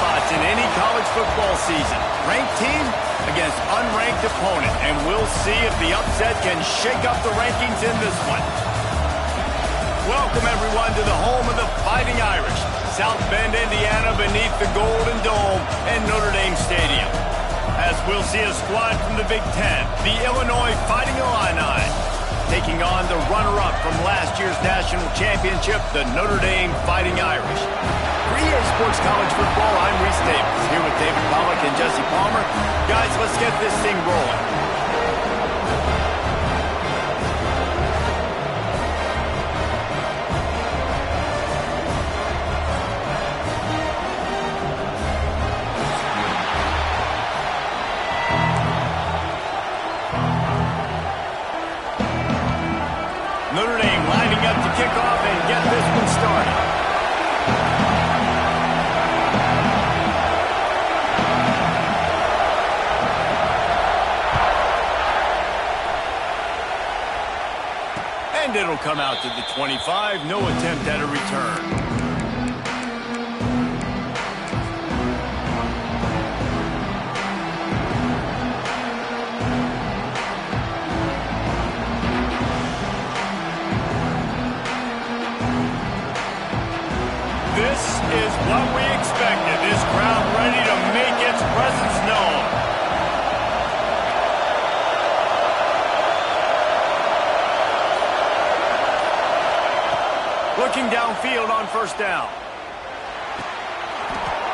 spots in any college football season. Ranked team against unranked opponent, and we'll see if the upset can shake up the rankings in this one. Welcome, everyone, to the home of the Fighting Irish, South Bend, Indiana, beneath the Golden Dome and Notre Dame Stadium. As we'll see a squad from the Big Ten, the Illinois Fighting Illini, taking on the runner-up from last year's national championship, the Notre Dame Fighting Irish. For EA Sports College Football, I'm Reese Davis, here with David Pollack and Jesse Palmer. Guys, let's get this thing rolling. Notre Dame lining up to kick off and get this one started. And it'll come out to the 25. No attempt at a return. This is what we expected. This crowd ready to make its presence known. Looking downfield on first down.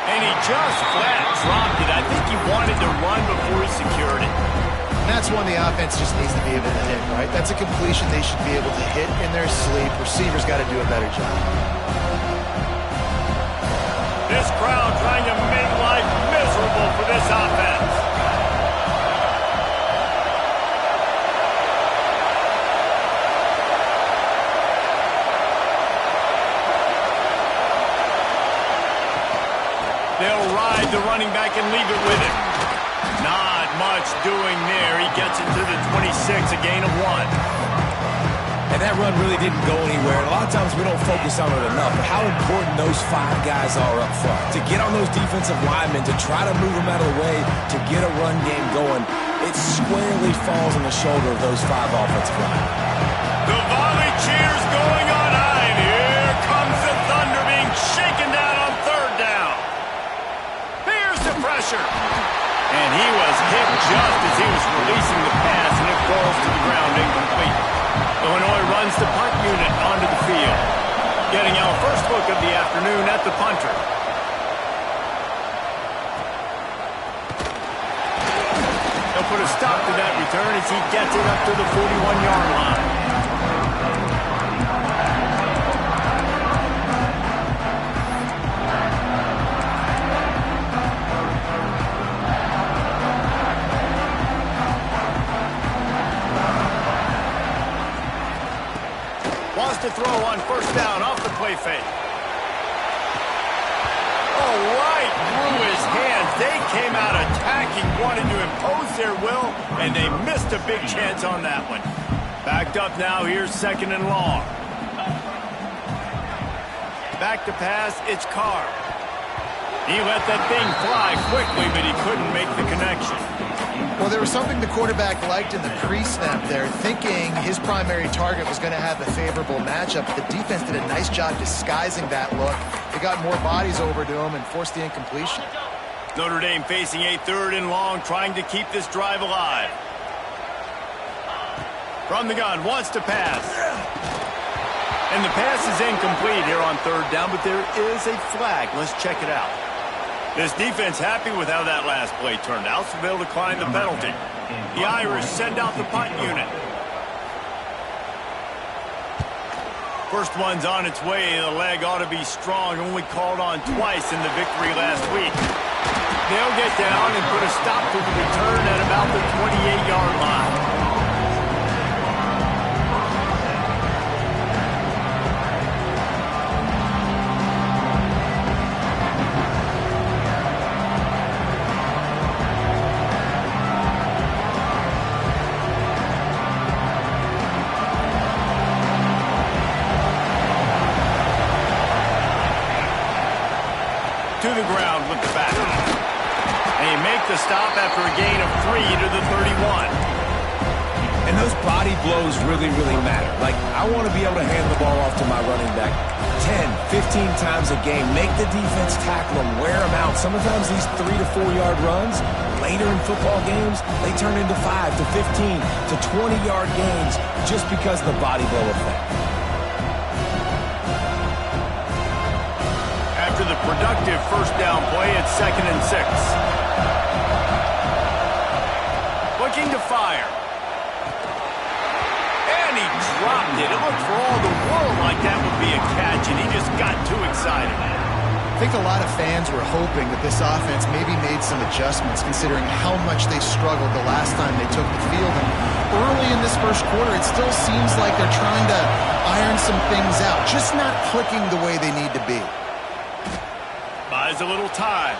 And he just flat dropped it. I think he wanted to run before he secured it. And that's one the offense just needs to be able to hit, right? That's a completion they should be able to hit in their sleep. Receivers got to do a better job. This crowd trying to make life miserable for this offense. They'll ride the running back and leave it with him. Not much doing there. He gets it to the 26, a gain of 1. And that run really didn't go anywhere. And a lot of times we don't focus on it enough, but how important those 5 guys are up front. To get on those defensive linemen, to try to move them out of the way, to get a run game going, it squarely falls on the shoulder of those 5 offensive linemen. The volley cheers going on high, and here comes the thunder being shaken down on third down. Here's the pressure. And he was hit just as he was releasing the pass, and it falls to the ground incomplete. Illinois runs the punt unit onto the field. Getting our first look of the afternoon at the punter. They'll put a stop to that return as he gets it up to the 41-yard line. Wants to throw on first down off the play fake. Oh, right through his hands. They came out attacking, wanting to impose their will, and they missed a big chance on that one. Backed up now, here's second and long. Back to pass, it's Carr. He let that thing fly quickly, but he couldn't make the connection. Well, there was something the quarterback liked in the pre-snap there, thinking his primary target was going to have a favorable matchup. The defense did a nice job disguising that look. They got more bodies over to him and forced the incompletion. Notre Dame facing a third and long, trying to keep this drive alive. From the gun, wants to pass. And the pass is incomplete here on third down, but there is a flag. Let's check it out. This defense happy with how that last play turned out, so they'll decline the penalty. The Irish send out the punt unit. First one's on its way. The leg ought to be strong, only called on twice in the victory last week. They'll get down and put a stop to the return at about the 28-yard line. To the ground with the back. And you make the stop after a gain of 3 to the 31. And those body blows really, really matter. Like, I want to be able to hand the ball off to my running back 10, 15 times a game. Make the defense tackle them, wear them out. Sometimes these 3 to 4 yard runs, later in football games, they turn into 5 to 15 to 20-yard gains just because of the body blow effect. After the productive first down play, it's 2nd and 6. Looking to fire. And he dropped it. It looked for all the world like that would be a catch, and he just got too excited. I think a lot of fans were hoping that this offense maybe made some adjustments considering how much they struggled the last time they took the field. And early in this first quarter, it still seems like they're trying to iron some things out, just not clicking the way they need to be. Buys a little time.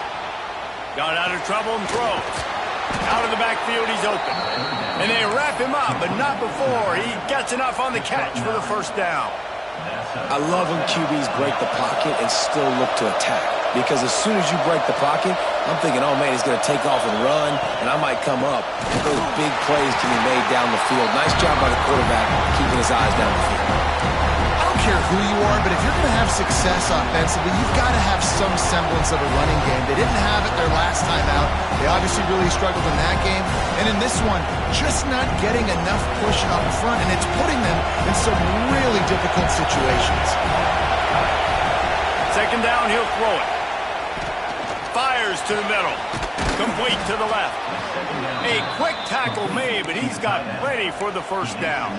Got out of trouble and throws. Out of the backfield, he's open. And they wrap him up, but not before he gets enough on the catch for the first down. I love when QBs break the pocket and still look to attack. Because as soon as you break the pocket, I'm thinking, oh man, he's going to take off and run, and I might come up. But those big plays can be made down the field. Nice job by the quarterback keeping his eyes down the field. I don't care who you are, but if you're going to have success offensively, you've got to have some semblance of a running game. They didn't have it their last time out. They obviously really struggled in that game. And in this one, just not getting enough push up front, and it's putting them in some really difficult situations. 2nd down, he'll throw it. Fires to the middle. Complete to the left. A quick tackle made, but he's got plenty for the first down.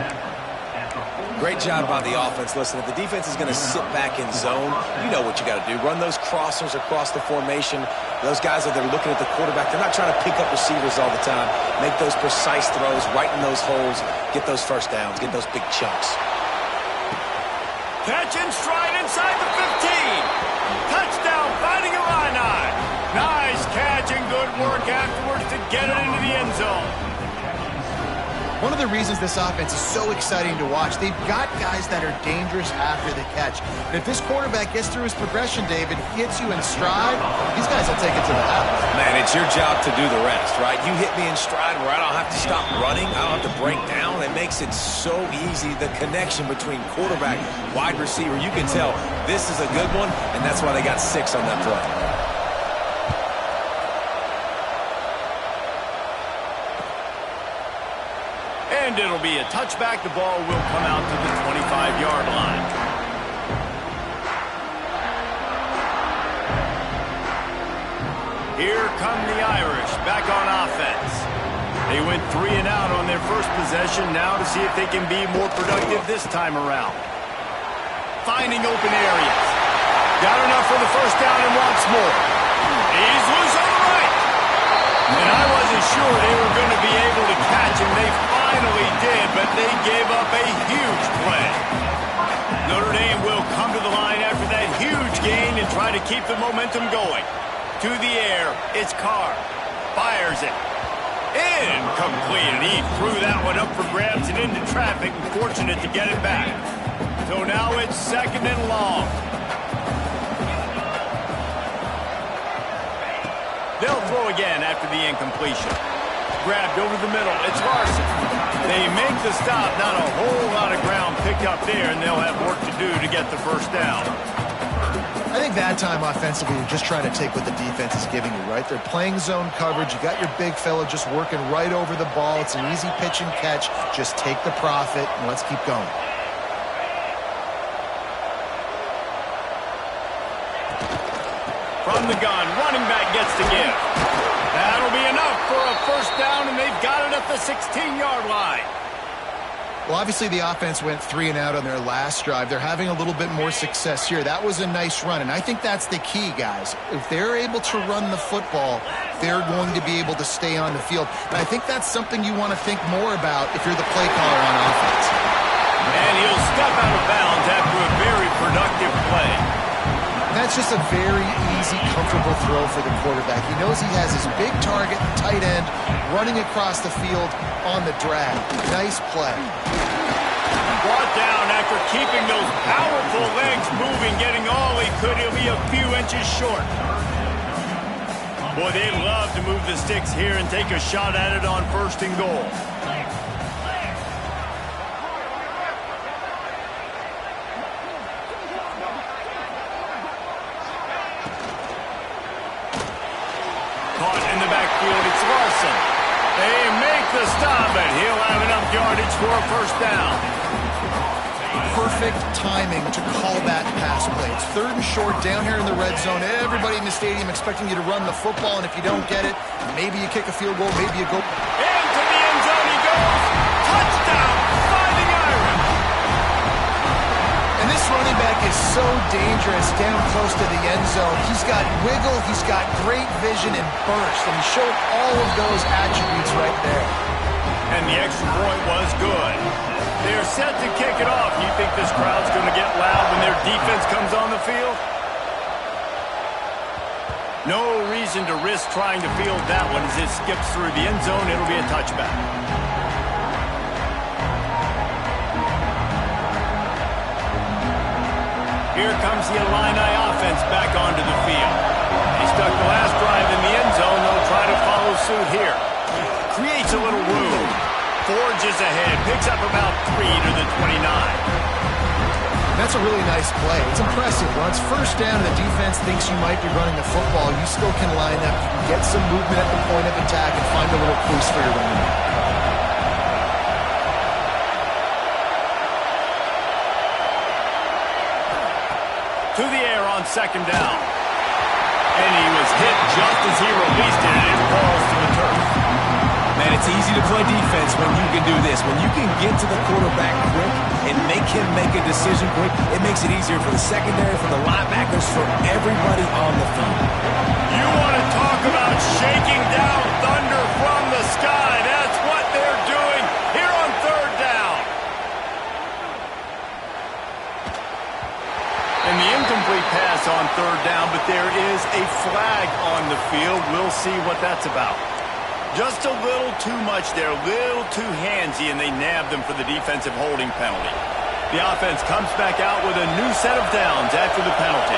Great job by the offense. Listen, if the defense is going to sit back in zone, you know what you got to do. Run those crossers across the formation. Those guys that are looking at the quarterback, they're not trying to pick up receivers all the time. Make those precise throws, right in those holes, get those first downs, get those big chunks. Catch and stride inside the 15. Touchdown, Fighting Illini. Nice catch and good work afterwards to get it into the end zone. One of the reasons this offense is so exciting to watch, they've got guys that are dangerous after the catch. And if this quarterback gets through his progression, David, hits you in stride, these guys will take it to the house. Man, it's your job to do the rest, right? You hit me in stride where I don't have to stop running. I don't have to break down. It makes it so easy, the connection between quarterback, wide receiver. You can tell this is a good one, and that's why they got 6 on that play. And it'll be a touchback. The ball will come out to the 25-yard line. Here come the Irish back on offense. They went 3 and out on their first possession. Now to see if they can be more productive this time around. Finding open areas. Got enough for the first down and wants more. He's loose on the right. And I wasn't sure they were going to be able to catch him. They finally did, but they gave up a huge play. Notre Dame will come to the line after that huge gain and try to keep the momentum going. To the air, it's Carr. Fires it. Incomplete. And he threw that one up for grabs and into traffic, and fortunate to get it back. So now it's 2nd and long. They'll throw again after the incompletion. Grabbed over the middle. It's Larson. They make the stop. Not a whole lot of ground picked up there, and they'll have work to do to get the first down. I think that time offensively, you're just trying to take what the defense is giving you, right? They're playing zone coverage. You got your big fella just working right over the ball. It's an easy pitch and catch. Just take the profit, and let's keep going. From the gun, running back gets the give. That'll be enough for a first down, and they've got it at the 16-yard line. Well, obviously the offense went 3 and out on their last drive. They're having a little bit more success here. That was a nice run, and I think that's the key, guys. If they're able to run the football, they're going to be able to stay on the field. And I think that's something you want to think more about if you're the play caller on offense. And he'll step out of bounds after a very productive play. That's just a very easy, comfortable throw for the quarterback. He knows he has his big target, tight end, running across the field on the drag. Nice play. Brought down after keeping those powerful legs moving, getting all he could. He'll be a few inches short. Boy, they'd love to move the sticks here and take a shot at it on 1st and goal. Caught in the backfield, it's Larson. They make the stop, and he'll have enough yardage for a 1st down. Perfect timing to call that pass play. It's 3rd and short down here in the red zone. Everybody in the stadium expecting you to run the football, and if you don't get it, maybe you kick a field goal, maybe you go. Into the end zone he goes. Touchdown, Fighting Irish. And this running back is so dangerous down close to the end zone. He's got wiggle, he's got great vision and burst, and he showed all of those attributes right there. And the extra point was good. They're set to kick it off. You think this crowd's going to get loud when their defense comes on the field? No reason to risk trying to field that one as it skips through the end zone. It'll be a touchback. Here comes the Illini offense back onto the field. They stuck the last drive in the end zone. They'll try to follow suit here. Creates a little room. Forges ahead. Picks up about 3 to the 29. That's a really nice play. It's impressive. When it's 1st down and the defense thinks you might be running the football, you still can line up. You can get some movement at the point of attack and find a little crease for your running back. To the air on 2nd down. And he was hit just as he released it, and it falls to the turf. Man, it's easy to play defense when you can do this. When you can get to the quarterback quick and make him make a decision quick, it makes it easier for the secondary, for the linebackers, for everybody on the field. You want to talk about shaking down thunder from the sky. That's what they're doing here on 3rd down. And the incomplete pass on 3rd down, but there is a flag on the field. We'll see what that's about. Just a little too much there, a little too handsy, and they nabbed them for the defensive holding penalty. The offense comes back out with a new set of downs after the penalty.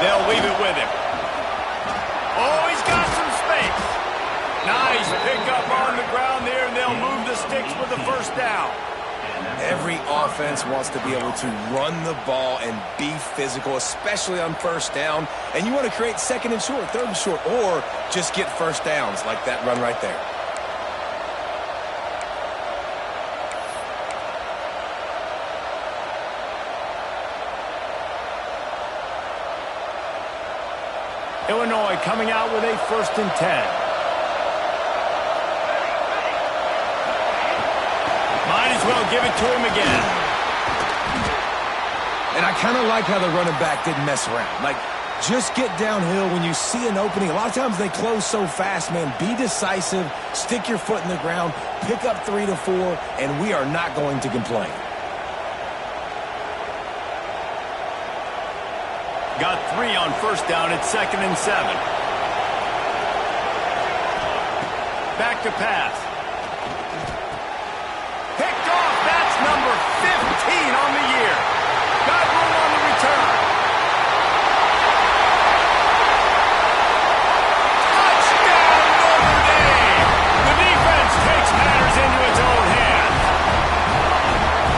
They'll leave it with him. Oh, he's got some space. Nice pickup on the ground there, and they'll move the sticks with the 1st down. Every offense wants to be able to run the ball and be physical, especially on 1st down. And you want to create 2nd and short, 3rd and short, or just get 1st downs like that run right there. Illinois coming out with a 1st and 10. Might as well give it to him again. And I kind of like how the running back didn't mess around. Like, just get downhill when you see an opening. A lot of times they close so fast, man. Be decisive, stick your foot in the ground, pick up 3 to 4, and we are not going to complain. Got 3 on 1st down at 2nd and 7. Back to pass. Picked off. That's number 15 on the year. Got room on the return. Touchdown, Notre Dame. The defense takes matters into its own hands.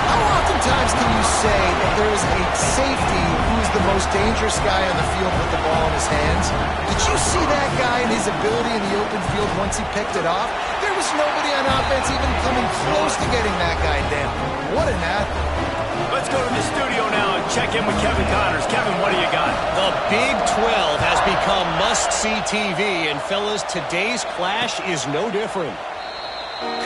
How oftentimes can you say that there is a safety who is the most dangerous guy on the field with the ball in his hands? Did you see that guy and his ability in the open field once he picked it off? There was nobody on offense even coming close to getting that guy down. What an athlete. Let's go to the studio now and check in with Kevin Connors. Kevin, what do you got? The Big 12 has become must-see TV, and fellas, today's clash is no different.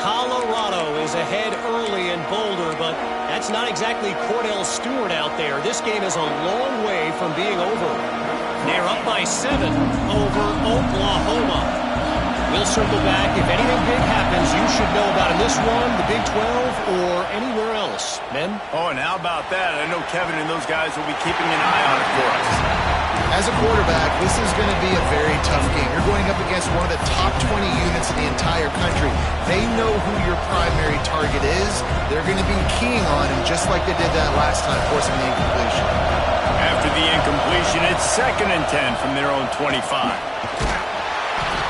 Colorado is ahead early in Boulder, but that's not exactly Cordell Stewart out there. This game is a long way from being over. They're up by 7 over Oklahoma. We'll circle back. If anything big happens, you should know about in this one, the Big 12, or anywhere else. Men? Oh, and how about that? I know Kevin and those guys will be keeping an eye on it for us. As a quarterback, this is going to be a very tough game. You're going up against one of the top 20 units in the entire country. They know who your primary target target is, they're going to be keying on him just like they did that last time, forcing the incompletion. After the incompletion, it's 2nd and 10 from their own 25.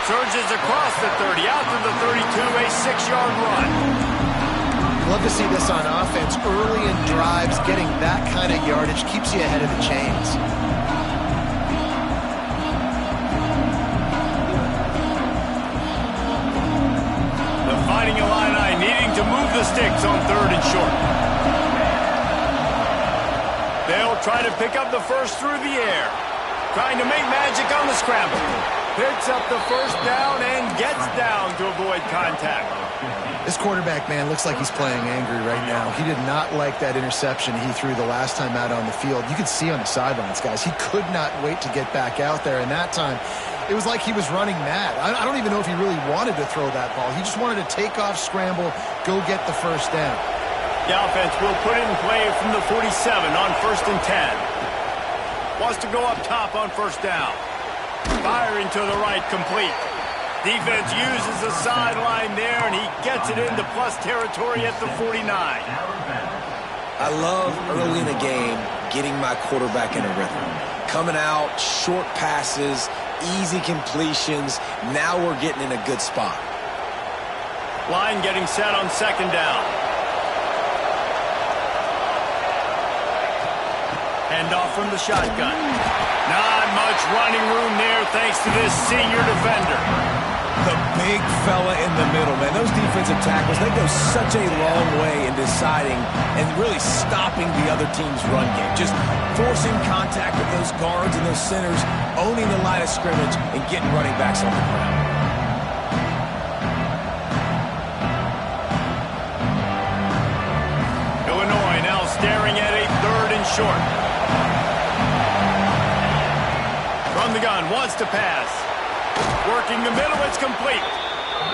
Surges across the 30, out to the 32, a 6-yard run. Love to see this on offense. Early in drives, getting that kind of yardage keeps you ahead of the chains. The Fighting Illini needing to move the sticks on 3rd and short. They'll try to pick up the first through the air. Trying to make magic on the scramble. Picks up the first down and gets down to avoid contact. This quarterback, man, looks like he's playing angry right now. He did not like that interception he threw the last time out on the field. You could see on the sidelines, guys, he could not wait to get back out there. And that time, it was like he was running mad. I don't even know if he really wanted to throw that ball. He just wanted to take off, scramble, go get the first down. The offense will put it in play from the 47 on 1st and 10. Wants to go up top on 1st down. Firing to the right, complete. Defense uses the sideline there, and he gets it into plus territory at the 49. I love early in the game getting my quarterback in a rhythm. Coming out, short passes, easy completions. Now we're getting in a good spot. Line getting set on 2nd down. Handoff from the shotgun. Not much running room there thanks to this senior defender. The big fella in the middle, man. Those defensive tackles, they go such a long way in deciding and really stopping the other team's run game. Just forcing contact with those guards and those centers, owning the line of scrimmage, and getting running backs on the ground. Illinois now staring at a 3rd and short. From the gun, wants to pass. Working the middle, it's complete.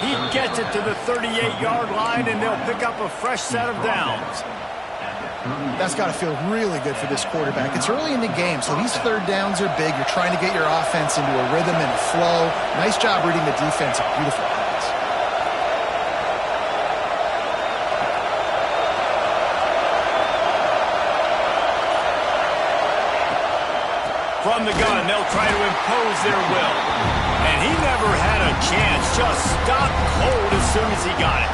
He gets it to the 38-yard line, and they'll pick up a fresh set of downs. That's got to feel really good for this quarterback. It's early in the game, so these 3rd downs are big. You're trying to get your offense into a rhythm and a flow. Nice job reading the defense. Beautiful pass. From the gun, they'll try to impose their will. And he never had a chance. Just stopped cold as soon as he got it.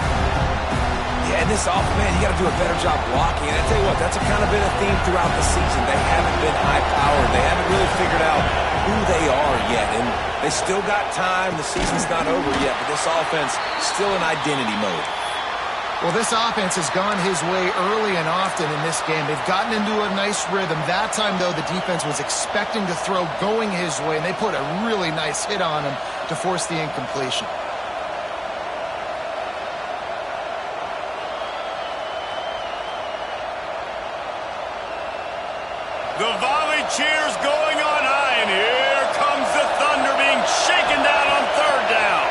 Yeah, and this offense, man, you got to do a better job blocking. And I tell you what, that's kind of been a theme throughout the season. They haven't been high-powered. They haven't really figured out who they are yet. And they still got time. The season's not over yet, but this offense still in identity mode. Well, this offense has gone his way early and often in this game. They've gotten into a nice rhythm. That time, though, the defense was expecting to throw going his way, and they put a really nice hit on him to force the incompletion. The volley cheers going on high, and here comes the Thunder being shaken down on 3rd down.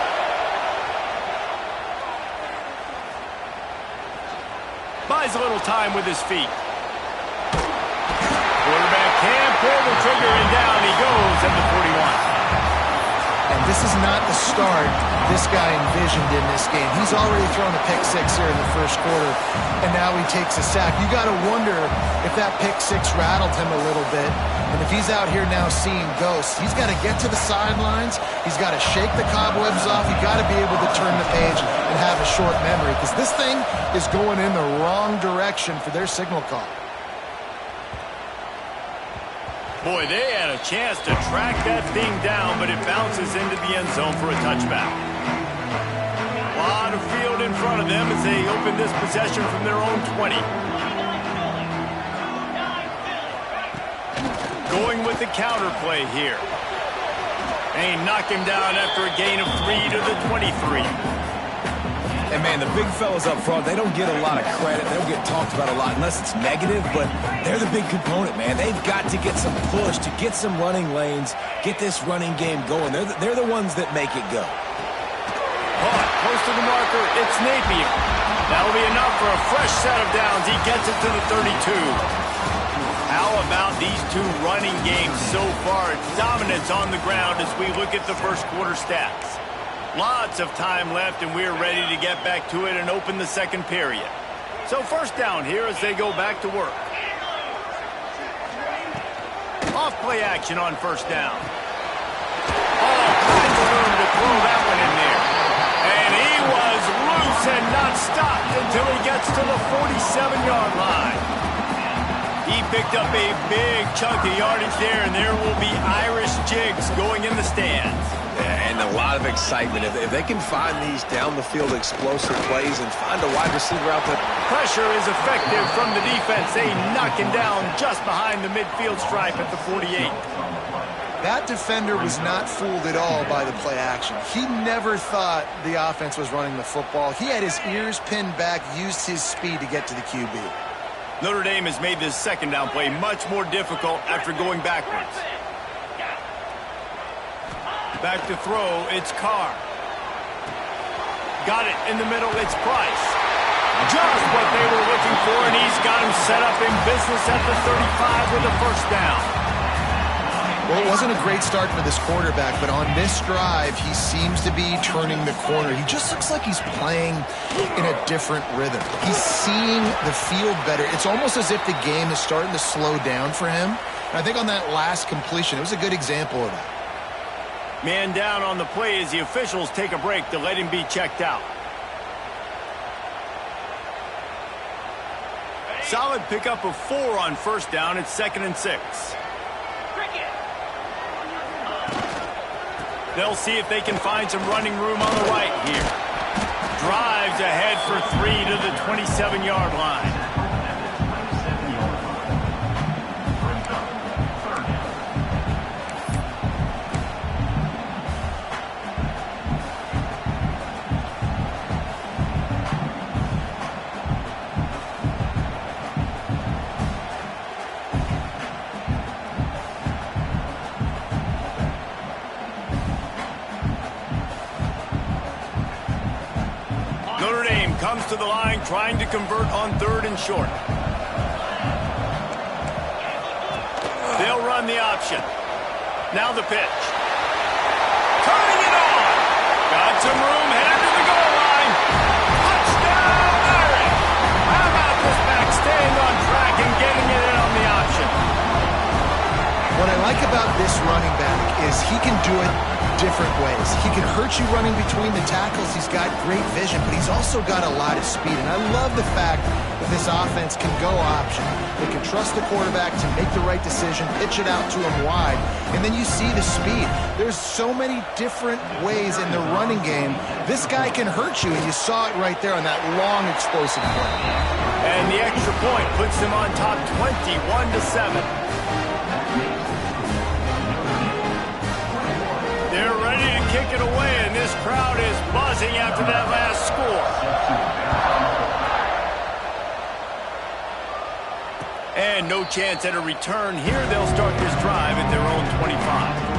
Buys a little time with his feet. Quarterback can't pull the trigger, and down he goes at the 41. And this is not the start this guy envisioned in this game. He's already thrown a pick 6 here in the 1st quarter, and now he takes a sack. You got to wonder if that pick 6 rattled him a little bit. And if he's out here now seeing ghosts, he's got to get to the sidelines. He's got to shake the cobwebs off. You got to be able to turn the page and have a short memory, because this thing is going in the wrong direction for their signal call. Boy, they had a chance to track that thing down, but it bounces into the end zone for a touchback. A lot of field in front of them as they open this possession from their own 20. Going with the counter play here. And he knocked him down after a gain of 3 to the 23. And, man, the big fellas up front, they don't get a lot of credit. They don't get talked about a lot unless it's negative, but they're the big component, man. They've got to get some push, to get some running lanes, get this running game going. They're the ones that make it go. Caught, close to the marker, it's Napier. That'll be enough for a fresh set of downs. He gets it to the 32. How about these two running games so far? Dominance on the ground as we look at the 1st quarter stats. Lots of time left, and we're ready to get back to it and open the second period. So first down here as they go back to work. Off play action on first down. All kinds of room to throw that one in there. And he was loose and not stopped until he gets to the 47-yard line. He picked up a big chunk of yardage there, and there will be Irish jigs going in the stands. Yeah, and a lot of excitement. If they can find these down-the-field explosive plays and find a wide receiver out there. Pressure is effective from the defense. They knock him down just behind the midfield stripe at the 48. That defender was not fooled at all by the play action. He never thought the offense was running the football. He had his ears pinned back, used his speed to get to the QB. Notre Dame has made this second down play much more difficult after going backwards. Back to throw, it's Carr. Got it in the middle, it's Price. Just what they were looking for, and he's got him set up in business at the 35 with a first down. Well, it wasn't a great start for this quarterback, but on this drive, he seems to be turning the corner. He just looks like he's playing in a different rhythm. He's seeing the field better. It's almost as if the game is starting to slow down for him. And I think on that last completion, it was a good example of that. Man down on the play as the officials take a break to let him be checked out. Solid pickup of 4 on first down. It's 2nd and 6. They'll see if they can find some running room on the right here. Drives ahead for 3 to the 27-yard line. Comes to the line, trying to convert on 3rd and short. They'll run the option. Now the pitch. Turning it on. Got some room, headed to the goal line. Touchdown, Irish. How about this back staying on track and getting it in on the option? What I like about this running back is he can do it different ways. He can hurt you running between the tackles. He's got great vision, but he's also got a lot of speed. And I love the fact that this offense can go option. They can trust the quarterback to make the right decision, pitch it out to him wide, and then you see the speed. There's so many different ways in the running game. This guy can hurt you, and you saw it right there on that long, explosive play. And the extra point puts them on top 21-7. They're ready to kick it away, and this crowd is buzzing after that last score. And no chance at a return here. They'll start this drive at their own 25.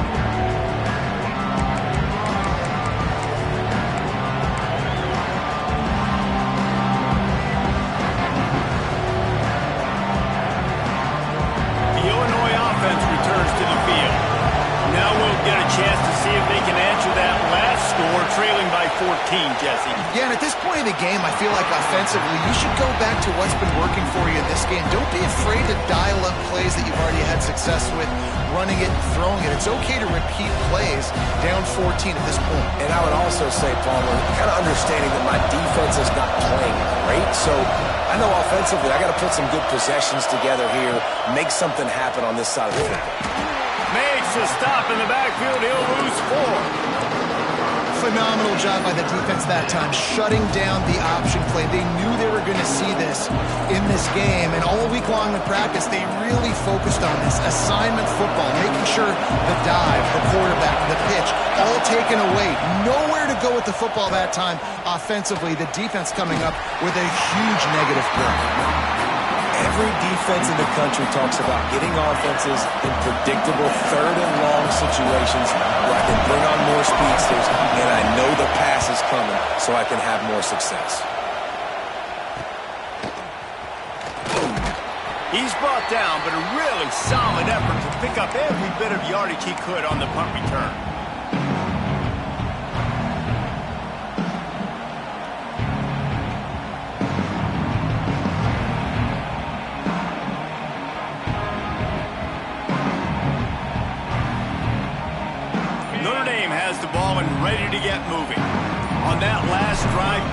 Trailing by 14, Jesse. Yeah, and at this point in the game, I feel like offensively, you should go back to what's been working for you in this game. Don't be afraid to dial up plays that you've already had success with, running it and throwing it. It's okay to repeat plays down 14 at this point. And I would also say, Palmer, kind of understanding that my defense is not playing great, so I know offensively I got to put some good possessions together here, make something happen on this side of the football. Makes a stop in the backfield. He'll lose 4. Phenomenal job by the defense that time, shutting down the option play. They knew they were going to see this in this game, and all week long in practice, they really focused on this assignment football, making sure the dive, the quarterback, the pitch, all taken away. Nowhere to go with the football that time offensively. The defense coming up with a huge negative play. Every defense in the country talks about getting offenses in predictable 3rd and long situations where I can bring on more speedsters and I know the pass is coming so I can have more success. He's brought down, but a really solid effort to pick up every bit of yardage he could on the punt return.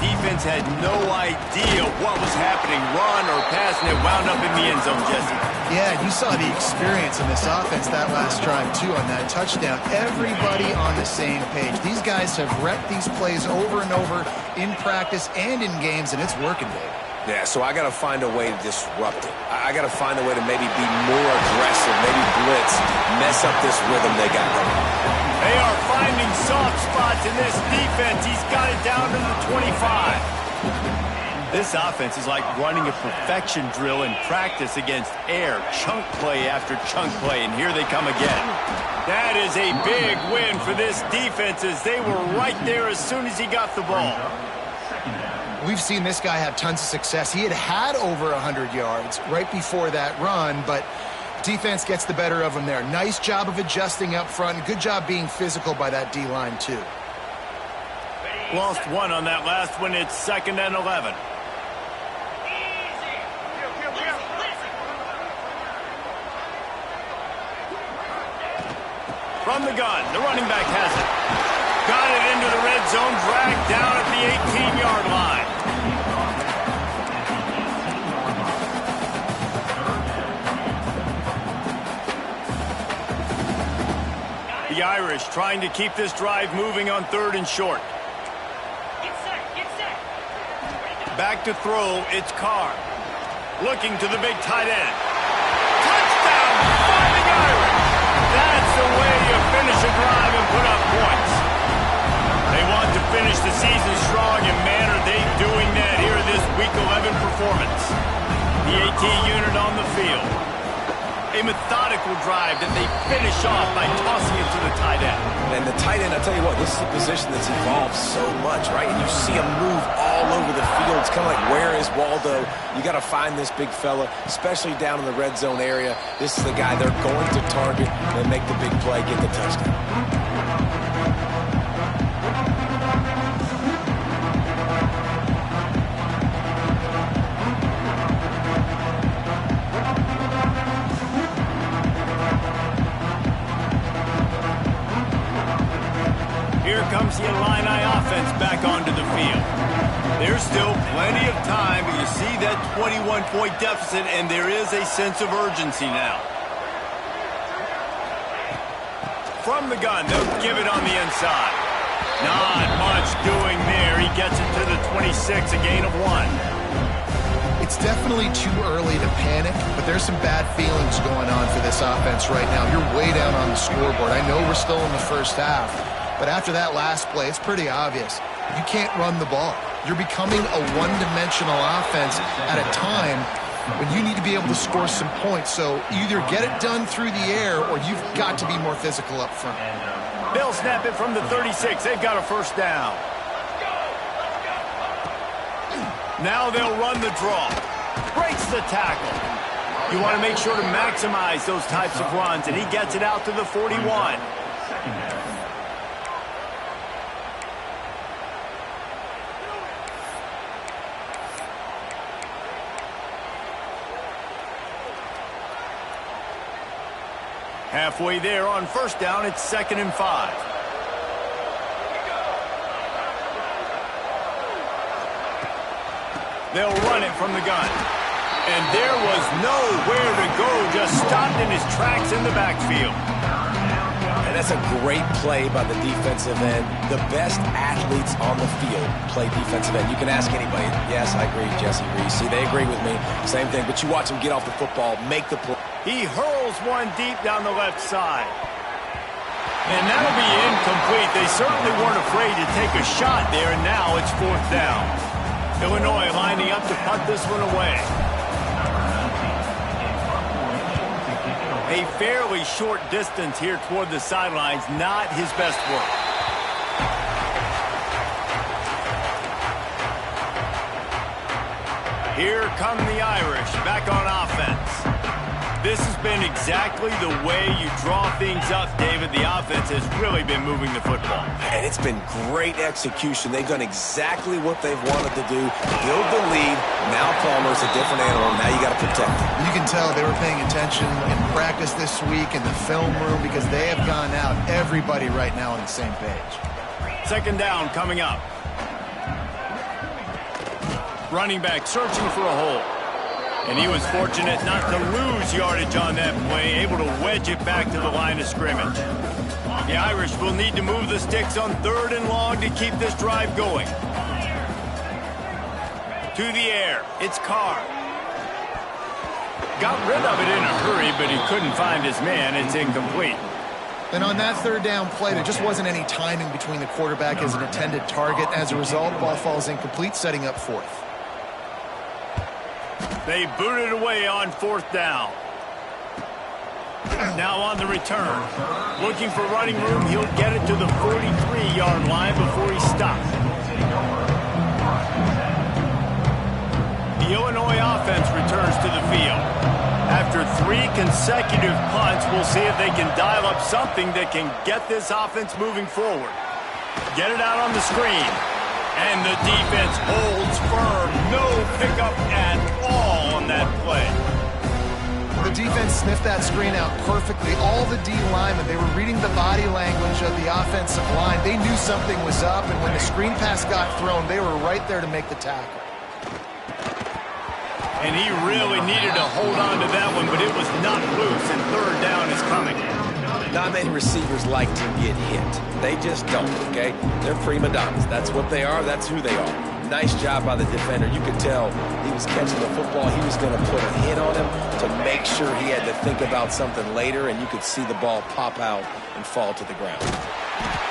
defense had no idea what was happening. Run or pass, and it wound up in the end zone, Jesse. Yeah, you saw the experience in this offense that last drive, too, on that touchdown. Everybody on the same page. These guys have repped these plays over and over in practice and in games, and it's working, Dave. Yeah, so I got to find a way to disrupt it. I got to find a way to maybe be more aggressive, maybe blitz, mess up this rhythm they got going. They are finding soft spots in this defense. He's got it down to the 25. This offense is like running a perfection drill in practice against air, chunk play after chunk play, and here they come again. That is a big win for this defense as they were right there as soon as he got the ball. We've seen this guy have tons of success. He had over 100 yards right before that run, but defense gets the better of him there. Nice job of adjusting up front. Good job being physical by that D-line, too. Lost one on that last one. It's 2nd and 11. From the gun, the running back has it. Got it into the red zone, dragged down at the 18-yard line. The Irish trying to keep this drive moving on 3rd and short. Get set. Back to throw, it's Carr. Looking to the big tight end. Touchdown, Fighting Irish! That's the way you finish a drive and put up points. They want to finish the season strong, and man, are they doing that here in this Week 11 performance. The AT unit on the field. A methodical drive that they finish off by tossing it to the tight end. And the tight end, I tell you what, this is a position that's evolved so much, right? And you see him move all over the field. It's kind of like, where is Waldo? You got to find this big fella, especially down in the red zone area. This is the guy they're going to target and make the big play, get the touchdown. Here comes the Illini offense back onto the field. There's still plenty of time, but you see that 21-point deficit, and there is a sense of urgency now. From the gun, they'll give it on the inside. Not much doing there. He gets it to the 26, a gain of 1. It's definitely too early to panic, but there's some bad feelings going on for this offense right now. You're way down on the scoreboard. I know we're still in the first half, but after that last play, it's pretty obvious. You can't run the ball. You're becoming a one-dimensional offense at a time when you need to be able to score some points. So either get it done through the air or you've got to be more physical up front. They'll snap it from the 36. They've got a first down. Now they'll run the draw. Breaks the tackle. You want to make sure to maximize those types of runs, and he gets it out to the 41. Halfway there on first down, it's 2nd and 5. They'll run it from the gun. And there was nowhere to go, just stopped in his tracks in the backfield. And that's a great play by the defensive end. The best athletes on the field play defensive end. You can ask anybody. Yes, I agree, Jesse Reese. See, they agree with me. Same thing. But you watch them get off the football, make the play. He hurls one deep down the left side. And that'll be incomplete. They certainly weren't afraid to take a shot there, and now it's 4th down. Illinois lining up to punt this one away. A fairly short distance here toward the sidelines, not his best work. Here come the Irish back on offense. This has been exactly the way you draw things up, David. The offense has really been moving the football. And it's been great execution. They've done exactly what they've wanted to do. Build the lead. Now Palmer's a different animal. Now you got to protect him. You can tell they were paying attention in practice this week in the film room because they have gone out. Everybody right now on the same page. 2nd down coming up. Running back searching for a hole. And he was fortunate not to lose yardage on that play, able to wedge it back to the line of scrimmage. The Irish will need to move the sticks on 3rd and long to keep this drive going. To the air, it's Carr. Got rid of it in a hurry, but he couldn't find his man. It's incomplete. And on that 3rd down play, there just wasn't any timing between the quarterback as an intended target. As a result, the ball falls incomplete, setting up 4th. They booted away on 4th down. Now on the return. Looking for running room, he'll get it to the 43-yard line before he stops. The Illinois offense returns to the field. After 3 consecutive punts, we'll see if they can dial up something that can get this offense moving forward. Get it out on the screen. And the defense holds firm. No pickup at all on that play. The defense sniffed that screen out perfectly. All the D linemen, they were reading the body language of the offensive line. They knew something was up, and when the screen pass got thrown, they were right there to make the tackle. And he really needed to hold on to that one, but it was not loose, and 3rd down is coming. Not many receivers like to get hit. They just don't, okay? They're prima donnas. That's what they are. That's who they are. Nice job by the defender. You could tell he was catching the football. He was going to put a hit on him to make sure he had to think about something later, and you could see the ball pop out and fall to the ground.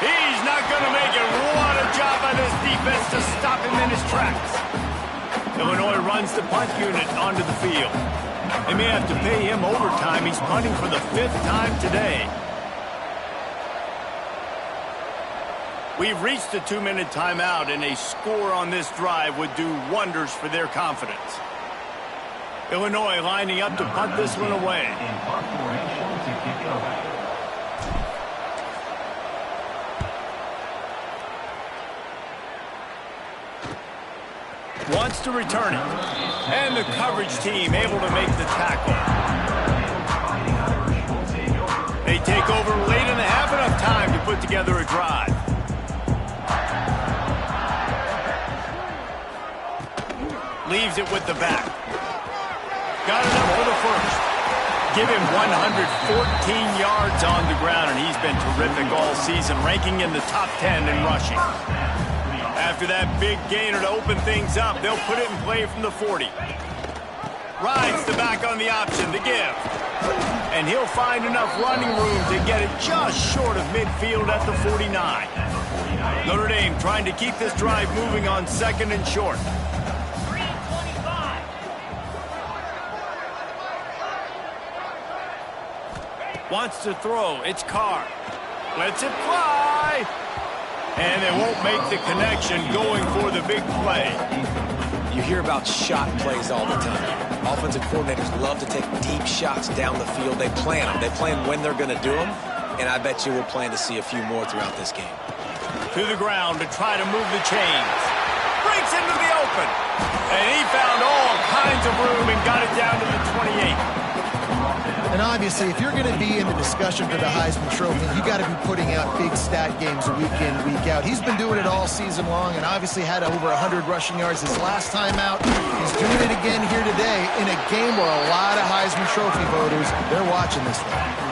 He's not going to make it. What a job by this defense to stop him in his tracks. Illinois runs the punt unit onto the field. They may have to pay him overtime. He's punting for the 5th time today. We've reached the 2-minute timeout, and a score on this drive would do wonders for their confidence. Illinois lining up to punt this one away. Wants to return it. And the coverage team able to make the tackle. They take over late in the half, enough time to put together a drive. Leaves it with the back. Got it up for the 1st. Give him 114 yards on the ground, and he's been terrific all season, ranking in the top 10 in rushing. After that big gainer to open things up, they'll put it in play from the 40. Rides the back on the option to give. And he'll find enough running room to get it just short of midfield at the 49. Notre Dame trying to keep this drive moving on 2nd and short. Wants to throw. It's Carr. Lets it fly. And they won't make the connection going for the big play. You hear about shot plays all the time. Offensive coordinators love to take deep shots down the field. They plan them. They plan when they're going to do them. And I bet you we'll plan to see a few more throughout this game. To the ground to try to move the chains. Breaks into the open. And he found all kinds of room and got it down to the 28. And obviously, if you're going to be in the discussion for the Heisman Trophy, you got to be putting out big stat games week in, week out. He's been doing it all season long and obviously had over 100 rushing yards his last time out. He's doing it again here today in a game where a lot of Heisman Trophy voters, they're watching this one.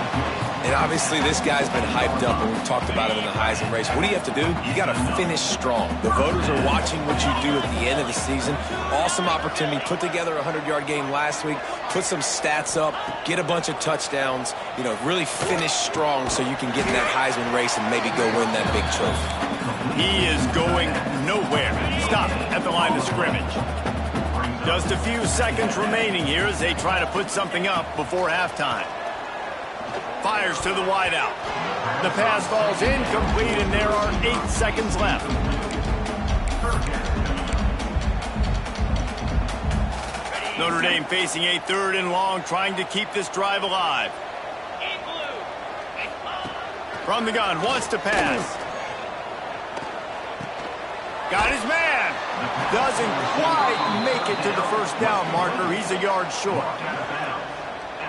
And obviously, this guy's been hyped up, and we've talked about him in the Heisman race. What do you have to do? You got to finish strong. The voters are watching what you do at the end of the season. Awesome opportunity. Put together a 100-yard game last week. Put some stats up. Get a bunch of touchdowns. You know, really finish strong so you can get in that Heisman race and maybe go win that big trophy. He is going nowhere. Stop at the line of scrimmage. Just a few seconds remaining here as they try to put something up before halftime. Fires to the wideout. The pass falls incomplete, and there are 8 seconds left. Notre Dame facing a 3rd and long, trying to keep this drive alive. From the gun, wants to pass. Got his man. Doesn't quite make it to the 1st down marker. He's a yard short.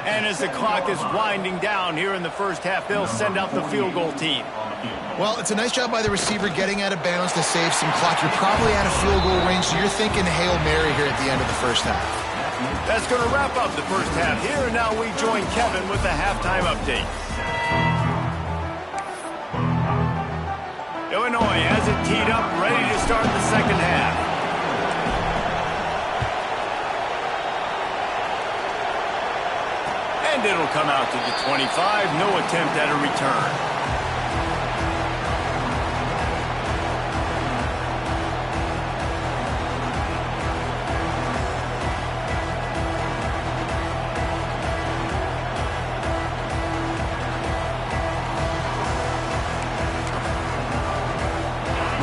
And as the clock is winding down here in the 1st half, they'll send out the field goal team. Well, it's a nice job by the receiver getting out of bounds to save some clock. You're probably out of field goal range, so you're thinking Hail Mary here at the end of the first half. That's going to wrap up the first half here, and now we join Kevin with the halftime update. Illinois has it teed up, ready to start the second half. And it'll come out to the 25. No attempt at a return.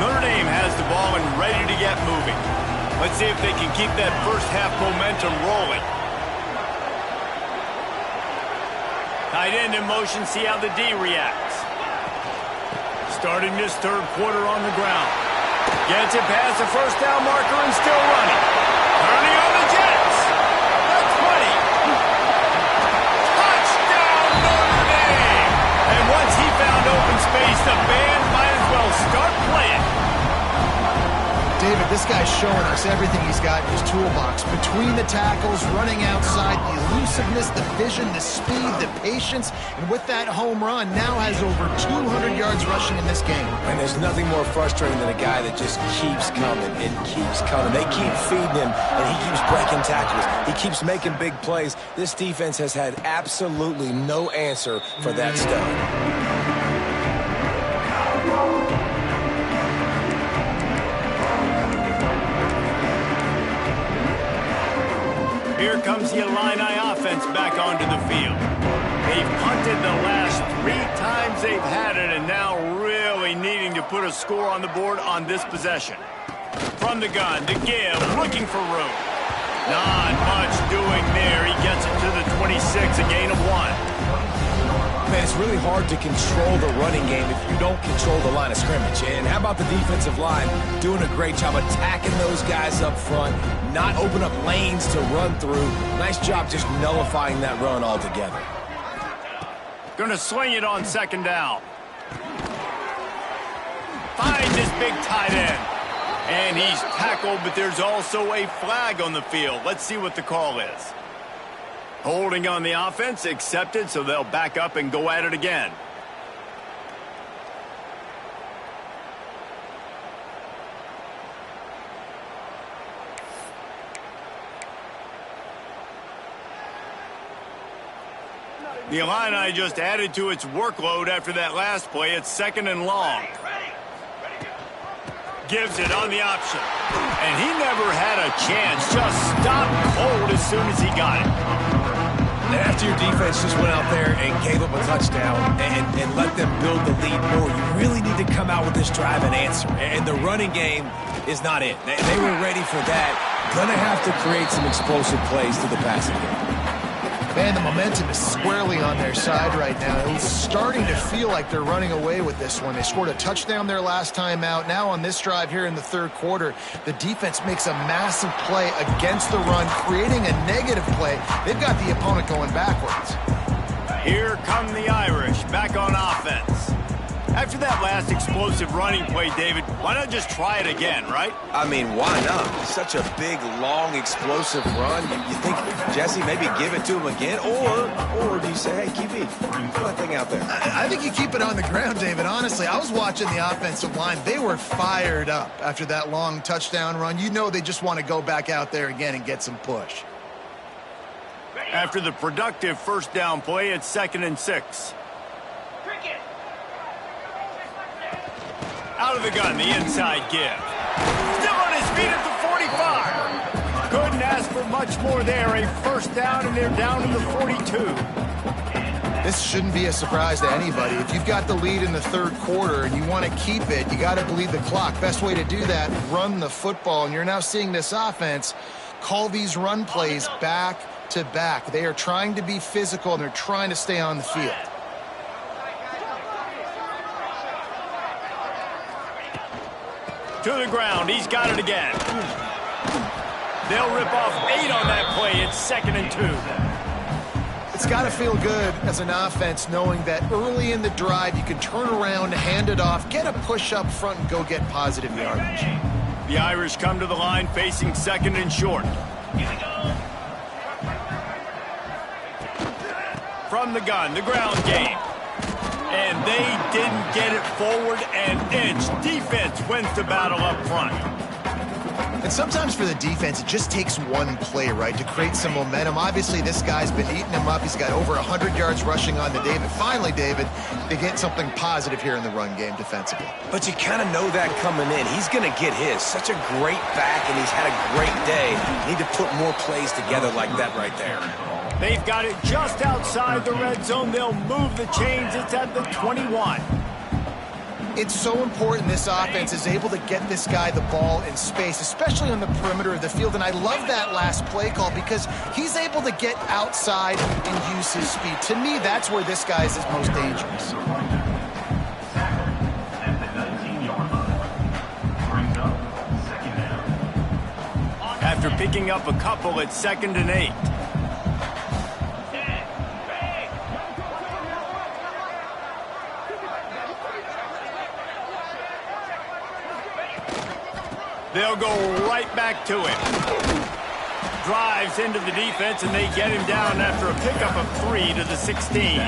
Notre Dame has the ball and ready to get moving. Let's see if they can keep that first half momentum rolling. Tight end in motion, see how the D reacts. Starting this third quarter on the ground. Gets it past the first down marker and still running. Turning on the Jets. That's 20. Touchdown Notre Dame! And once he found open space, the band might as well start playing. David, this guy's showing us everything he's got in his toolbox. Between the tackles, running outside, the elusiveness, the vision, the speed, the patience. And with that home run, now has over 200 yards rushing in this game. And there's nothing more frustrating than a guy that just keeps coming and keeps coming. They keep feeding him, and he keeps breaking tackles. He keeps making big plays. This defense has had absolutely no answer for that stud. Here comes the Illini offense back onto the field. They've punted the last 3 times they've had it, and now really needing to put a score on the board on this possession. From the gun, to give, looking for room. Not much doing there. He gets it to the 26, a gain of 1. Man, it's really hard to control the running game if you don't control the line of scrimmage. And how about the defensive line doing a great job attacking those guys up front, not open up lanes to run through. Nice job just nullifying that run altogether. Gonna swing it on second down. Finds his big tight end. And he's tackled, but there's also a flag on the field. Let's see what the call is. Holding on the offense, accepted, so they'll back up and go at it again. The Illini just added to its workload after that last play. It's second and long. Gives it on the option. And he never had a chance. Just stopped cold as soon as he got it. After your defense just went out there and gave up a touchdown and let them build the lead more, you really need to come out with this drive and answer. And the running game is not it. They were ready for that. Gonna have to create some explosive plays through the passing game. Man, the momentum is squarely on their side right now. It's starting to feel like they're running away with this one. They scored a touchdown their last time out. Now on this drive here in the third quarter, the defense makes a massive play against the run, creating a negative play. They've got the opponent going backwards. Here come the Irish back on offense. After that last explosive running play, David, why not just try it again, right? I mean, why not? Such a big, long, explosive run. You think, Jesse, maybe give it to him again? Or do you say, hey, QB, put that thing out there? I think you keep it on the ground, David. Honestly, I was watching the offensive line. They were fired up after that long touchdown run. You know they just want to go back out there again and get some push. After the productive first down play, it's 2nd and 6. Out of the gun, the inside give. Still on his feet at the 45. Couldn't ask for much more there. A first down, and they're down to the 42. This shouldn't be a surprise to anybody. If you've got the lead in the third quarter and you want to keep it, you got to bleed the clock. Best way to do that, run the football. And you're now seeing this offense call these run plays back to back. They are trying to be physical, and they're trying to stay on the field. To the ground. He's got it again. They'll rip off 8 on that play. It's 2nd and 2. It's got to feel good as an offense knowing that early in the drive you can turn around, hand it off, get a push up front, and go get positive yardage. The Irish come to the line facing second and short. From the gun, the ground game. And they didn't get it forward an inch. Defense wins the battle up front. And sometimes for the defense, it just takes one play, right, to create some momentum. Obviously, this guy's been eating him up. He's got over 100 yards rushing on the day. But finally, David, they get something positive here in the run game defensively. But you kind of know that coming in. He's going to get his. Such a great back, and he's had a great day. Need to put more plays together like that right there. They've got it just outside the red zone. They'll move the chains. It's at the 21. It's so important this offense is able to get this guy the ball in space, especially on the perimeter of the field. And I love that last play call because he's able to get outside and use his speed. To me, that's where this guy is his most dangerous. After picking up a couple, it's 2nd and 8. They'll go right back to it. Drives into the defense, and they get him down after a pickup of 3 to the 16.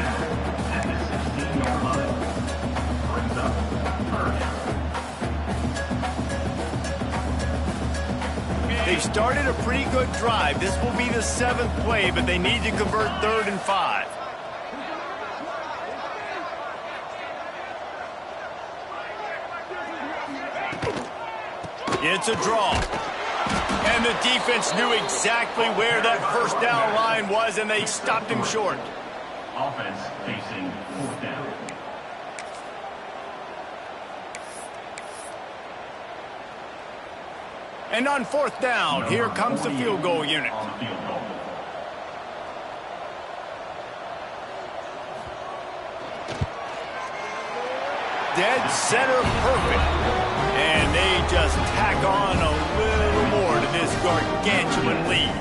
They've started a pretty good drive. This will be the 7th play, but they need to convert 3rd and 5. It's a draw. And the defense knew exactly where that first down line was, and they stopped him short. Offense facing 4th down. And on 4th down, here comes the field goal unit. Dead center perfect. And they just tack on a little more to this gargantuan lead.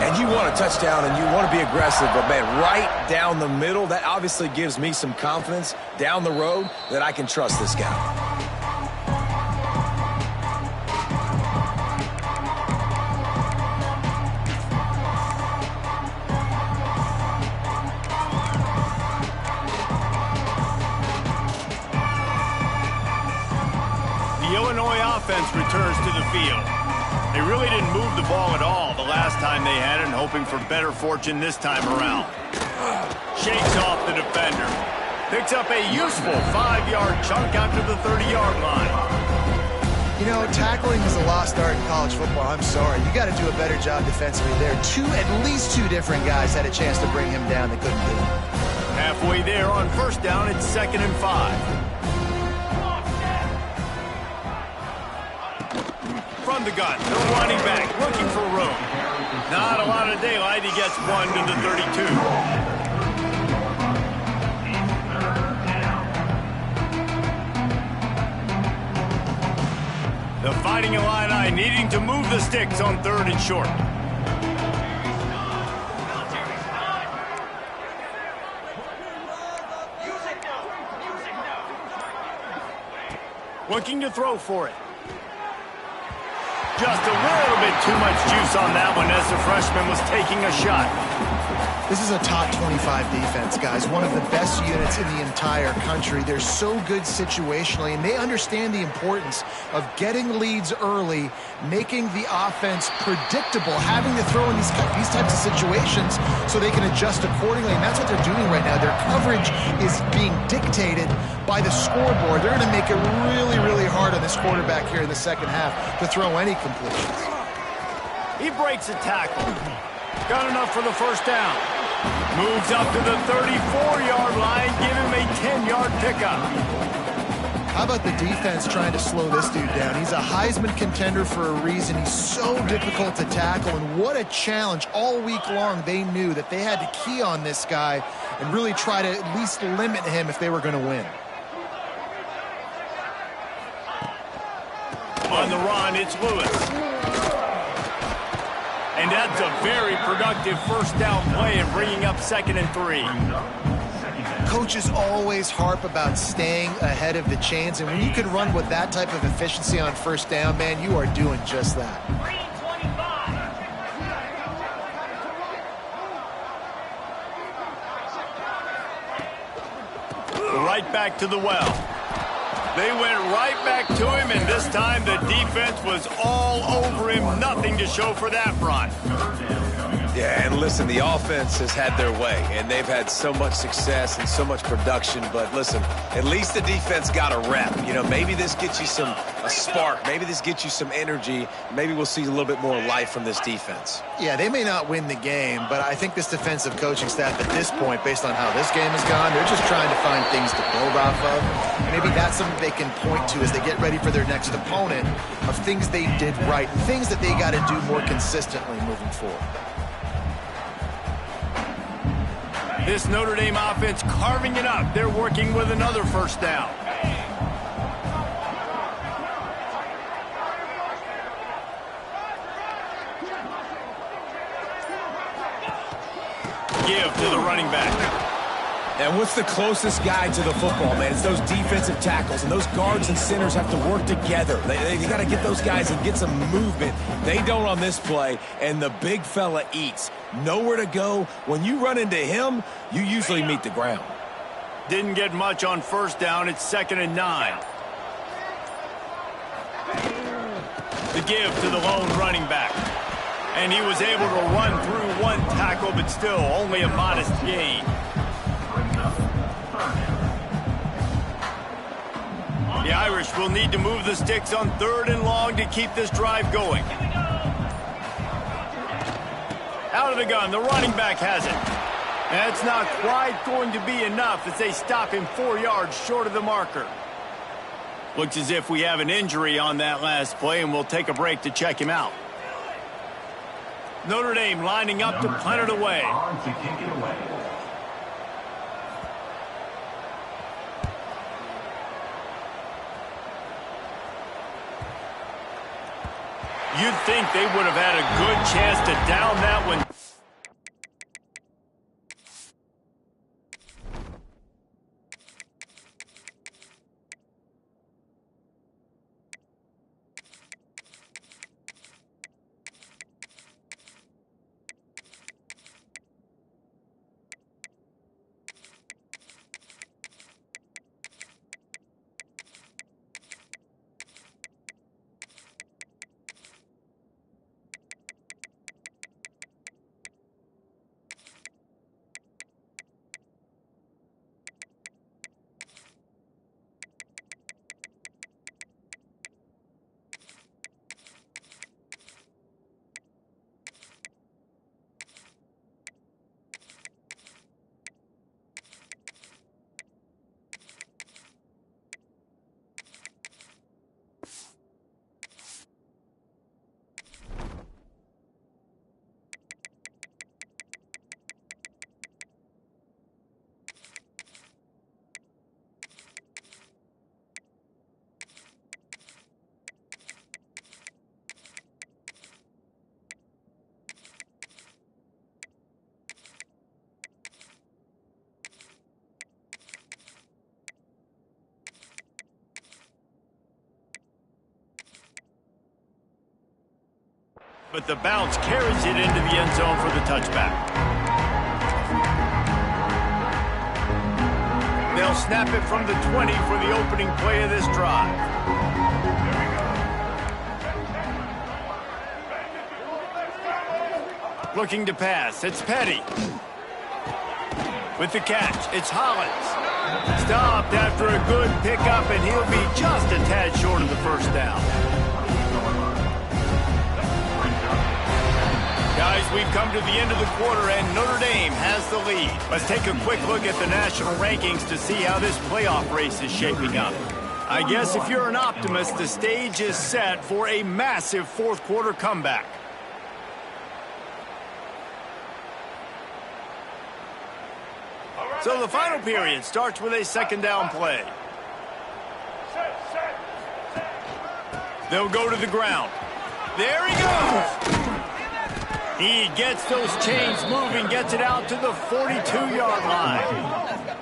And you want a touchdown and you want to be aggressive, but man, right down the middle, that obviously gives me some confidence down the road that I can trust this guy. Offense returns to the field. They really didn't move the ball at all the last time they had it, and hoping for better fortune this time around. Shakes off the defender. Picks up a useful 5-yard chunk out to the 30-yard line. You know, tackling is a lost art in college football. I'm sorry. You got to do a better job defensively there. At least two different guys had a chance to bring him down. They couldn't do it. Halfway there on 1st down, it's 2nd and 5. From the gun, the running back looking for room. Not a lot of daylight. He gets 1 to the 32. The Fighting Illini needing to move the sticks on 3rd and short. Looking to throw for it. Just a little bit too much juice on that one as the freshman was taking a shot. This is a top 25 defense, guys. One of the best units in the entire country. They're so good situationally, and they understand the importance of getting leads early, making the offense predictable, having to throw in these types of situations so they can adjust accordingly, and that's what they're doing right now. Their coverage is being dictated by the scoreboard. They're going to make it really, really hard on this quarterback here in the second half to throw any completions. He breaks a tackle. Got enough for the 1st down. Moves up to the 34-yard line. Give him a 10-yard pickup. How about the defense trying to slow this dude down? He's a Heisman contender for a reason. He's so difficult to tackle, and what a challenge. All week long, they knew that they had to key on this guy and really try to at least limit him if they were going to win. On the run, it's Lewis. And that's a very productive first down play and bringing up 2nd and 3. Coaches always harp about staying ahead of the chains, and when you can run with that type of efficiency on first down, man, you are doing just that. Right back to the well. They went right back to him, and this time the defense was all over him. Nothing to show for that run. Yeah, and listen, the offense has had their way, and they've had so much success and so much production. But listen, at least the defense got a rep. You know, maybe this gets you a spark. Maybe this gets you some energy. Maybe we'll see a little bit more life from this defense. Yeah, they may not win the game, but I think this defensive coaching staff at this point, based on how this game has gone, they're just trying to find things to build off of. And maybe that's something they can point to as they get ready for their next opponent of things they did right, things that they got to do more consistently moving forward. This Notre Dame offense carving it up. They're working with another first down. Give to the running back. And what's the closest guy to the football, man? It's those defensive tackles, and those guards and centers have to work together. They got to get those guys and get some movement. They don't on this play, and the big fella eats. Nowhere to go. When you run into him, you usually meet the ground. Didn't get much on first down. It's 2nd and 9. The give to the lone running back. And he was able to run through one tackle, but still only a modest gain. The Irish will need to move the sticks on 3rd and long to keep this drive going. Out of the gun, the running back has it. That's not quite going to be enough as they stop him 4 yards short of the marker. Looks as if we have an injury on that last play, and we'll take a break to check him out. Notre Dame lining up to punt it away. You'd think they would have had a good chance to down that one. But the bounce carries it into the end zone for the touchback. They'll snap it from the 20 for the opening play of this drive. Looking to pass, it's Petty. With the catch, it's Hollins. Stopped after a good pickup, and he'll be just a tad short of the first down. Guys, we've come to the end of the quarter, and Notre Dame has the lead. Let's take a quick look at the national rankings to see how this playoff race is shaping up. I guess if you're an optimist, the stage is set for a massive fourth-quarter comeback. So the final period starts with a second down play. They'll go to the ground. There he goes! He gets those chains moving, gets it out to the 42-yard line.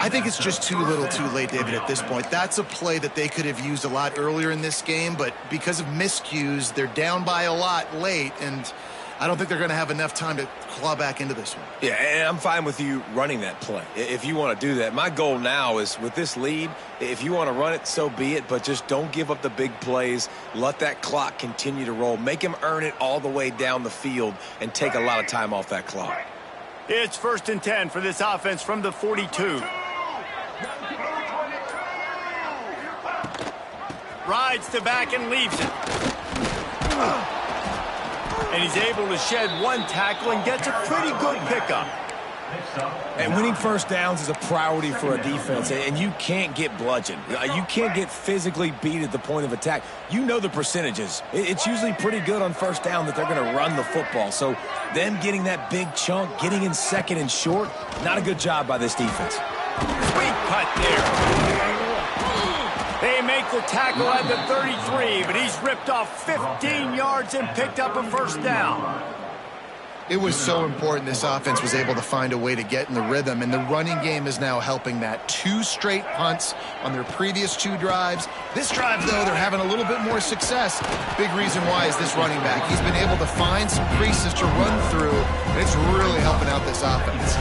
I think it's just too little too late, David, at this point. That's a play that they could have used a lot earlier in this game, but because of miscues, they're down by a lot late, and I don't think they're going to have enough time to claw back into this one. Yeah, and I'm fine with you running that play if you want to do that. My goal now is with this lead, if you want to run it, so be it, but just don't give up the big plays. Let that clock continue to roll. Make him earn it all the way down the field and take a lot of time off that clock. It's 1st and 10 for this offense from the 42. Rides to back and leaves it. And he's able to shed one tackle and gets a pretty good pickup. And winning first downs is a priority for a defense, and you can't get bludgeoned. You can't get physically beat at the point of attack. You know the percentages. It's usually pretty good on first down that they're going to run the football. So them getting that big chunk, getting in second and short, not a good job by this defense. Sweet cut there. They make the tackle at the 33, but he's ripped off 15 yards and picked up a first down. It was so important this offense was able to find a way to get in the rhythm, and the running game is now helping that. 2 straight punts on their previous 2 drives. This drive, though, they're having a little bit more success. Big reason why is this running back. He's been able to find some creases to run through, and it's really helping out this offense.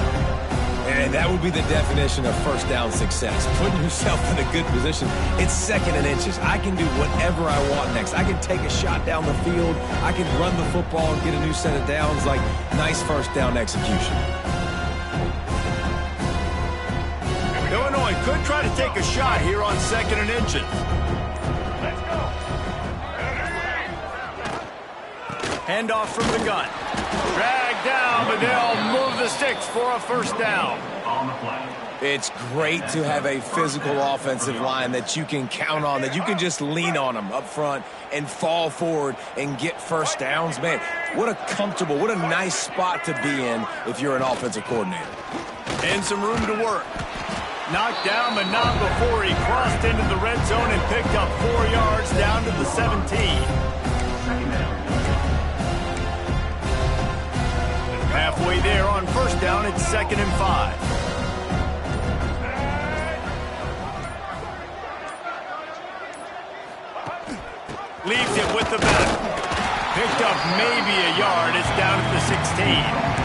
And that would be the definition of first down success. Putting yourself in a good position. It's 2nd and inches. I can do whatever I want next. I can take a shot down the field. I can run the football and get a new set of downs. Like, nice first down execution. Illinois could try to take a shot here on 2nd and inches. Handoff from the gun. Dragged down, but they'll move the sticks for a first down. It's great to have a physical offensive line that you can count on, that you can just lean on them up front and fall forward and get first downs. Man, what a comfortable, what a nice spot to be in if you're an offensive coordinator. And some room to work. Knocked down, but not before he crossed into the red zone and picked up 4 yards down to the 17. Halfway there on first down, it's 2nd and 5. Leaves it with the back. Picked up maybe a yard. It's down at the 16.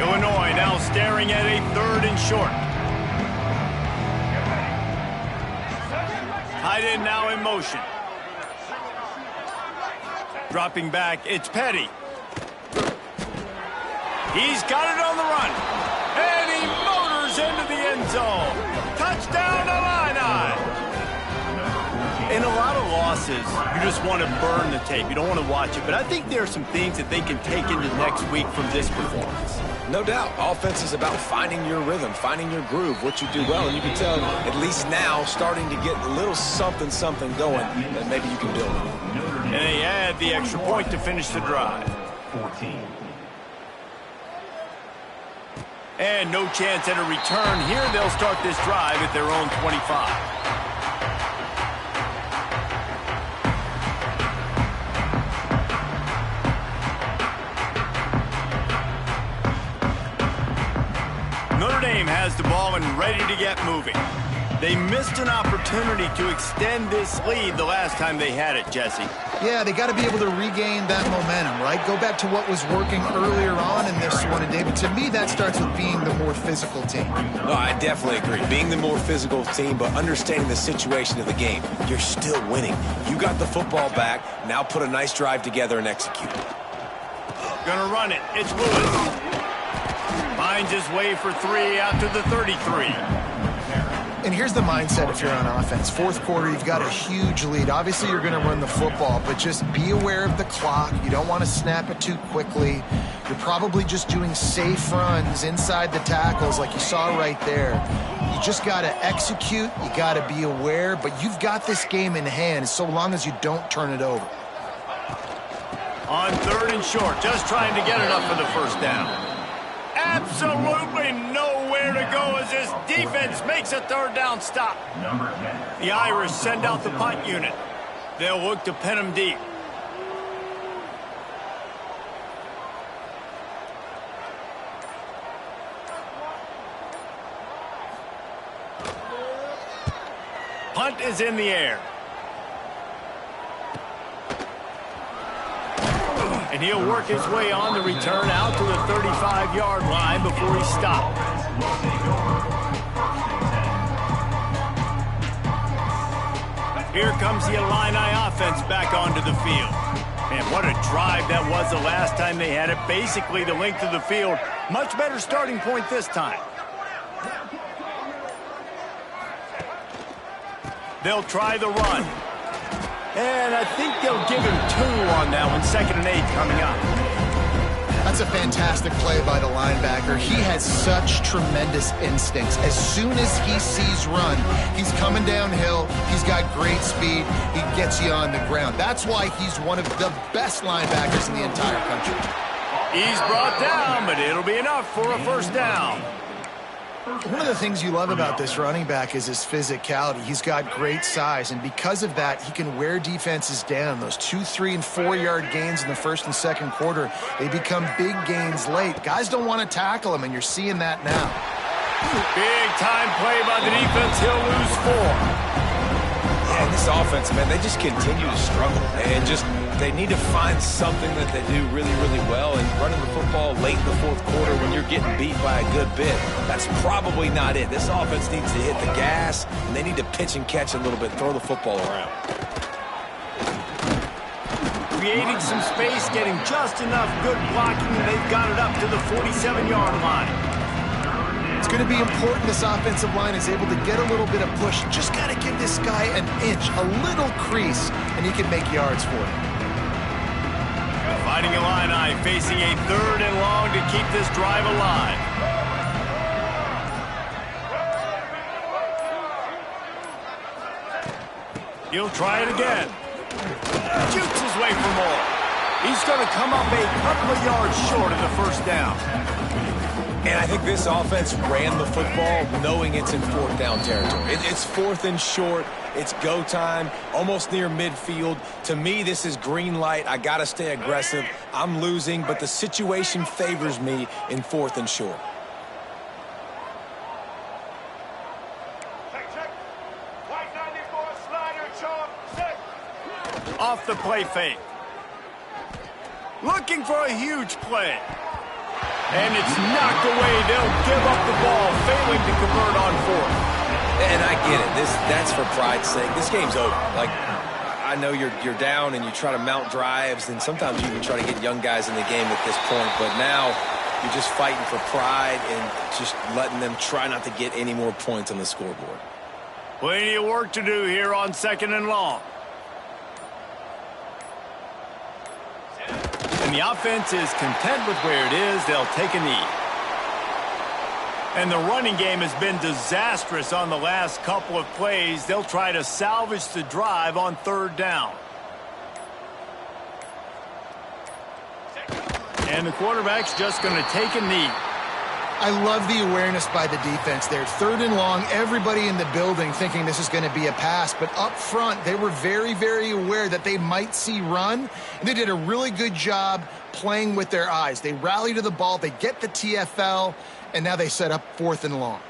Illinois now staring at a 3rd and short. Tight end now in motion. Dropping back, it's Petty. He's got it on the run. And he motors into the end zone. Touchdown, Illini. In a lot of losses, you just want to burn the tape. You don't want to watch it. But I think there are some things that they can take into next week from this performance. No doubt. Offense is about finding your rhythm, finding your groove, what you do well. And you can tell, at least now, starting to get a little something going that maybe you can build on. And they add the extra point to finish the drive. 14. And no chance at a return here. They'll start this drive at their own 25. Notre Dame has the ball and ready to get moving. They missed an opportunity to extend this lead the last time they had it, Jesse. Yeah, they got to be able to regain that momentum, right? Go back to what was working earlier on in this one. And, David, to me, that starts with being the more physical team. No, I definitely agree. Being the more physical team, but understanding the situation of the game. You're still winning. You got the football back. Now put a nice drive together and execute. Gonna run it. It's Lewis. Finds his way for 3 out to the 33. And here's the mindset if you're on offense. 4th quarter, you've got a huge lead. Obviously, you're going to run the football, but just be aware of the clock. You don't want to snap it too quickly. You're probably just doing safe runs inside the tackles like you saw right there. You just got to execute. You got to be aware, but you've got this game in hand so long as you don't turn it over. On 3rd and short, just trying to get it up for the first down. Absolutely nowhere to go as this defense makes a 3rd down stop. Number 10. The Irish send out the punt unit. They'll look to pin them deep. Punt is in the air. And he'll work his way on the return out to the 35-yard line before he stopped. Here comes the Illini offense back onto the field. Man, what a drive that was the last time they had it. Basically the length of the field. Much better starting point this time. They'll try the run. And I think they'll give him 2 on that one. 2nd and 8 coming up. That's a fantastic play by the linebacker. He has such tremendous instincts. As soon as he sees run, he's coming downhill. He's got great speed. He gets you on the ground. That's why he's one of the best linebackers in the entire country. He's brought down, but it'll be enough for a 1st down. One of the things you love about this running back is his physicality. He's got great size, and because of that, he can wear defenses down. Those 2-, 3-, and 4-yard gains in the 1st and 2nd quarter, they become big gains late. Guys don't want to tackle him, and you're seeing that now. Big time play by the defense. He'll lose 4. Yeah, this offense, man, they just continue to struggle. And they need to find something that they do really, really well. And running the football late in the 4th quarter when you're getting beat by a good bit, that's probably not it. This offense needs to hit the gas, and they need to pitch and catch a little bit, throw the football around. Creating some space, getting just enough good blocking, and they've got it up to the 47-yard line. It's going to be important this offensive line is able to get a little bit of push. Just got to give this guy an inch, a little crease, and he can make yards for it. Fighting Illini facing a 3rd and long to keep this drive alive. He'll try it again. Shoots his way for more. He's going to come up a couple of yards short of the 1st down. And I think this offense ran the football knowing it's in 4th down territory. It's 4th and short. It's go time, almost near midfield. To me, this is green light. I got to stay aggressive. I'm losing, but the situation favors me in 4th and short. Off the play fake. Looking for a huge play. And it's knocked away. They'll give up the ball, failing to convert on 4th. And I get it. That's for pride's sake. This game's over. Like, I know you're down and you try to mount drives, and sometimes you even try to get young guys in the game at this point. But now you're just fighting for pride and just letting them try not to get any more points on the scoreboard. Plenty of work to do here on 2nd and long. And the offense is content with where it is. They'll take a knee. And the running game has been disastrous on the last couple of plays. They'll try to salvage the drive on 3rd down. And the quarterback's just going to take a knee. I love the awareness by the defense there. 3rd and long, everybody in the building thinking this is going to be a pass. But up front, they were very, very aware that they might see run. And they did a really good job playing with their eyes. They rally to the ball, they get the TFL, and now they set up 4th and long.